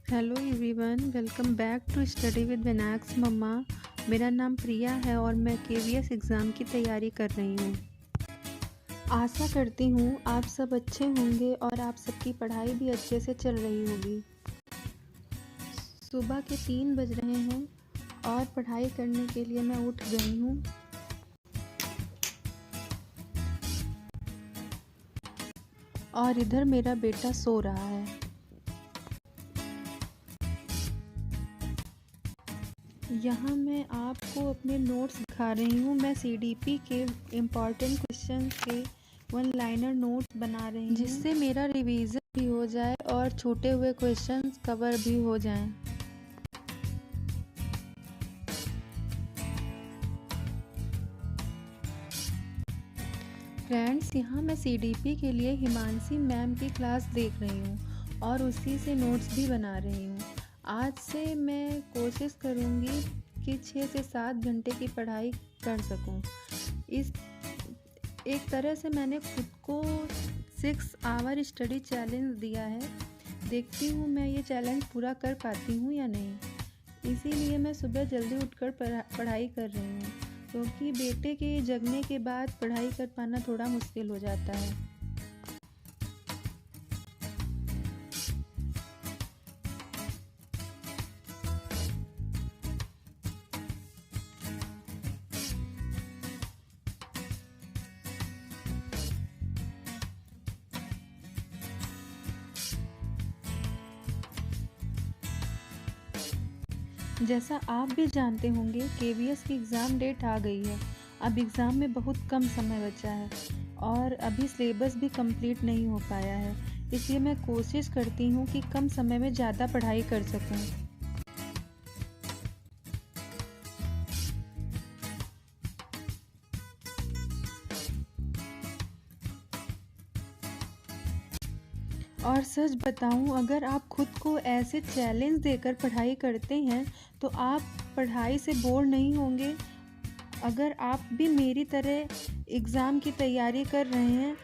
Hello everyone, welcome back to study with Vinayak's मम्मा। मेरा नाम प्रिया है और मैं केवीएस एग्ज़ाम की तैयारी कर रही हूँ। आशा करती हूँ आप सब अच्छे होंगे और आप सबकी पढ़ाई भी अच्छे से चल रही होगी। सुबह के 3 बज रहे हैं और पढ़ाई करने के लिए मैं उठ गई हूँ। और इधर मेरा बेटा सो रहा है। यहाँ मैं आपको अपने नोट्स दिखा रही हूँ। मैं सीडीपी के इम्पॉर्टेंट क्वेश्चन के वन लाइनर नोट्स बना रही हूँ, जिससे मेरा रिवीजन भी हो जाए और छूटे हुए क्वेश्चंस कवर भी हो जाएं। फ्रेंड्स, यहाँ मैं सीडीपी के लिए हिमांशी मैम की क्लास देख रही हूँ और उसी से नोट्स भी बना रही हूँ। आज से मैं कोशिश करूँगी कि 6 से 7 घंटे की पढ़ाई कर सकूँ। इस एक तरह से मैंने खुद को 6 आवर स्टडी चैलेंज दिया है। देखती हूँ मैं ये चैलेंज पूरा कर पाती हूँ या नहीं। इसीलिए मैं सुबह जल्दी उठकर पढ़ाई कर रही हूँ, क्योंकि बेटे के जगने के बाद पढ़ाई कर पाना थोड़ा मुश्किल हो जाता है। जैसा आप भी जानते होंगे, केवीएस की एग्ज़ाम डेट आ गई है। अब एग्ज़ाम में बहुत कम समय बचा है और अभी सिलेबस भी कंप्लीट नहीं हो पाया है। इसलिए मैं कोशिश करती हूँ कि कम समय में ज़्यादा पढ़ाई कर सकूँ। और सच बताऊं, अगर आप खुद को ऐसे चैलेंज देकर पढ़ाई करते हैं तो आप पढ़ाई से बोर नहीं होंगे। अगर आप भी मेरी तरह एग्ज़ाम की तैयारी कर रहे हैं,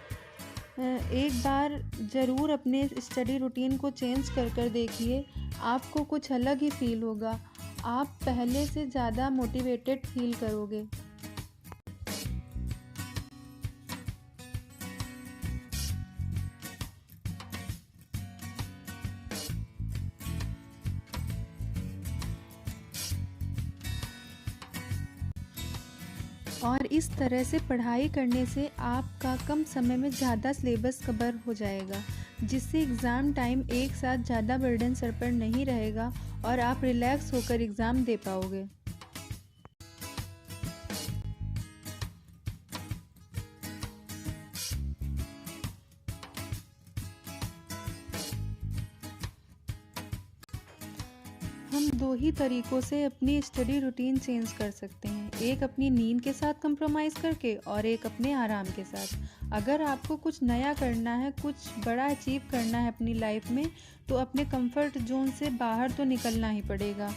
एक बार ज़रूर अपने स्टडी रूटीन को चेंज कर देखिए। आपको कुछ अलग ही फील होगा। आप पहले से ज़्यादा मोटिवेटेड फील करोगे। और इस तरह से पढ़ाई करने से आपका कम समय में ज़्यादा सिलेबस कवर हो जाएगा, जिससे एग्ज़ाम टाइम एक साथ ज़्यादा बर्डन सर पर नहीं रहेगा और आप रिलैक्स होकर एग्ज़ाम दे पाओगे। हम 2 ही तरीक़ों से अपनी स्टडी रूटीन चेंज कर सकते हैं, एक अपनी नींद के साथ कंप्रोमाइज़ करके और एक अपने आराम के साथ। अगर आपको कुछ नया करना है, कुछ बड़ा अचीव करना है अपनी लाइफ में, तो अपने कंफर्ट जोन से बाहर तो निकलना ही पड़ेगा।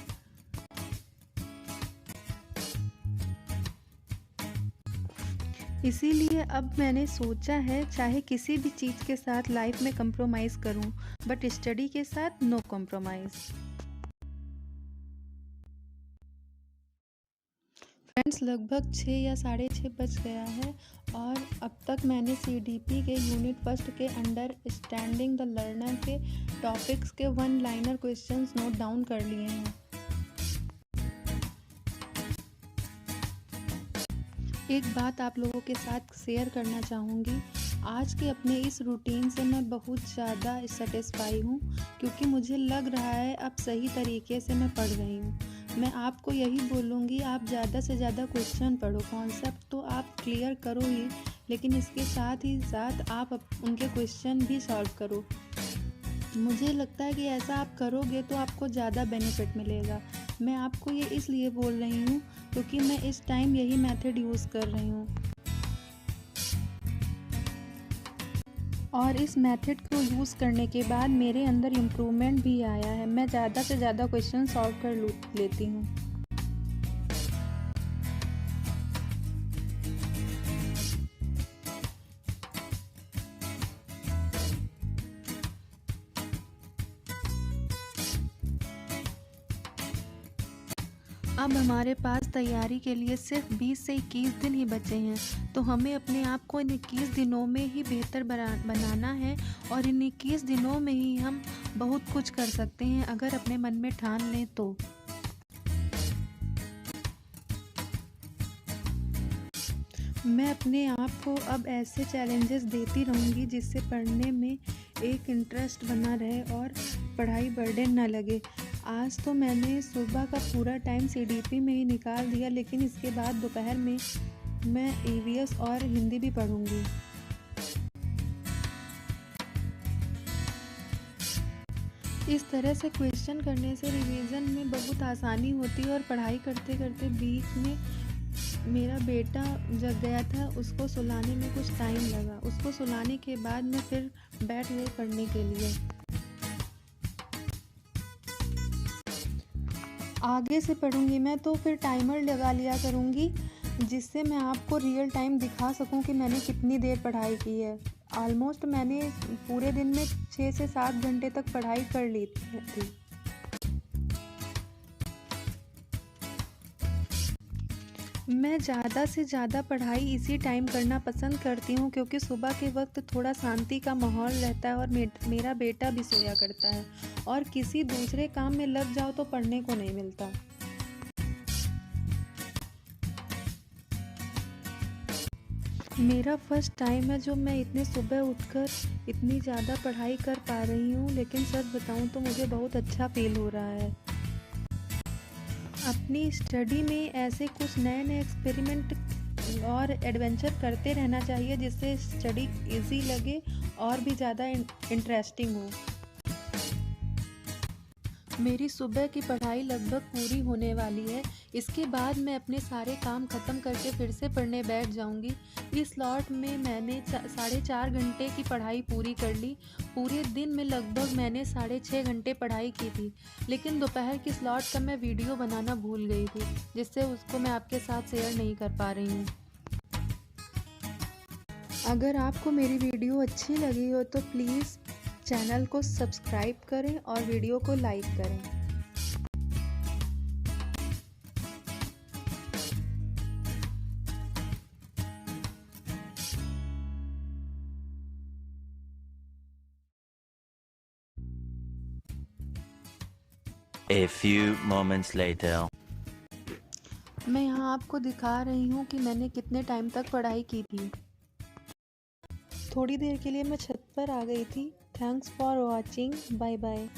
इसीलिए अब मैंने सोचा है, चाहे किसी भी चीज़ के साथ लाइफ में कंप्रोमाइज़ करूं, बट स्टडी के साथ नो कंप्रोमाइज़। फ्रेंड्स, लगभग 6 या साढ़े 6 बज गया है और अब तक मैंने सीडीपी के यूनिट फर्स्ट के अंडर स्टैंडिंग द लर्नर के टॉपिक्स के one liner questions note down कर लिए हैं। एक बात आप लोगों के साथ शेयर करना चाहूँगी। आज के अपने इस रूटीन से मैं बहुत ज़्यादा सेटिस्फाई हूँ, क्योंकि मुझे लग रहा है अब सही तरीके से मैं पढ़ रही हूँ। मैं आपको यही बोलूँगी, आप ज़्यादा से ज़्यादा क्वेश्चन पढ़ो। कॉन्सेप्ट तो आप क्लियर करो ही, लेकिन इसके साथ ही साथ आप उनके क्वेश्चन भी सॉल्व करो। मुझे लगता है कि ऐसा आप करोगे तो आपको ज़्यादा बेनिफिट मिलेगा। मैं आपको ये इसलिए बोल रही हूँ क्योंकि मैं इस टाइम यही मेथड यूज़ कर रही हूँ और इस मेथड को यूज़ करने के बाद मेरे अंदर इम्प्रूवमेंट भी आया है। मैं ज़्यादा से ज़्यादा क्वेश्चन सॉल्व कर लेती हूँ। अब हमारे पास तैयारी के लिए सिर्फ 20 से 21 दिन ही बचे हैं, तो हमें अपने आप को इन 21 दिनों में ही बेहतर बनाना है और इन 21 दिनों में ही हम बहुत कुछ कर सकते हैं अगर अपने मन में ठान लें तो। मैं अपने आप को अब ऐसे चैलेंजेस देती रहूँगी जिससे पढ़ने में एक इंटरेस्ट बना रहे और पढ़ाई बर्डन ना लगे। आज तो मैंने सुबह का पूरा टाइम सीडीपी में ही निकाल दिया, लेकिन इसके बाद दोपहर में मैं ईवीएस और हिंदी भी पढ़ूंगी। इस तरह से क्वेश्चन करने से रिवीजन में बहुत आसानी होती है और पढ़ाई करते करते बीच में मेरा बेटा जग गया था, उसको सुलाने में कुछ टाइम लगा। उसको सुलाने के बाद मैं फिर बैठ गई पढ़ने के लिए। आगे से पढ़ूंगी मैं तो फिर टाइमर लगा लिया करूंगी, जिससे मैं आपको रियल टाइम दिखा सकूं कि मैंने कितनी देर पढ़ाई की है। ऑलमोस्ट मैंने पूरे दिन में 6 से 7 घंटे तक पढ़ाई कर ली थी। मैं ज़्यादा से ज़्यादा पढ़ाई इसी टाइम करना पसंद करती हूँ, क्योंकि सुबह के वक्त थोड़ा शांति का माहौल रहता है और मेरा बेटा भी सोया करता है और किसी दूसरे काम में लग जाओ तो पढ़ने को नहीं मिलता। मेरा फर्स्ट टाइम है जो मैं इतने सुबह उठकर इतनी ज़्यादा पढ़ाई कर पा रही हूँ, लेकिन सच बताऊँ तो मुझे बहुत अच्छा फील हो रहा है। अपनी स्टडी में ऐसे कुछ नए नए एक्सपेरिमेंट और एडवेंचर करते रहना चाहिए, जिससे स्टडी इजी लगे और भी ज़्यादा इंटरेस्टिंग हो। मेरी सुबह की पढ़ाई लगभग पूरी होने वाली है। इसके बाद मैं अपने सारे काम ख़त्म करके फिर से पढ़ने बैठ जाऊंगी। इस स्लॉट में मैंने 4.5 घंटे की पढ़ाई पूरी कर ली। पूरे दिन में लगभग मैंने 6.5 घंटे पढ़ाई की थी, लेकिन दोपहर की स्लॉट का मैं वीडियो बनाना भूल गई थी, जिससे उसको मैं आपके साथ शेयर नहीं कर पा रही हूँ। अगर आपको मेरी वीडियो अच्छी लगी हो तो प्लीज़ चैनल को सब्सक्राइब करें और वीडियो को लाइक करें। A few moments later. मैं यहाँ आपको दिखा रही हूँ कि मैंने कितने टाइम तक पढ़ाई की थी। थोड़ी देर के लिए मैं छत पर आ गई थी। Thanks for watching. Bye bye.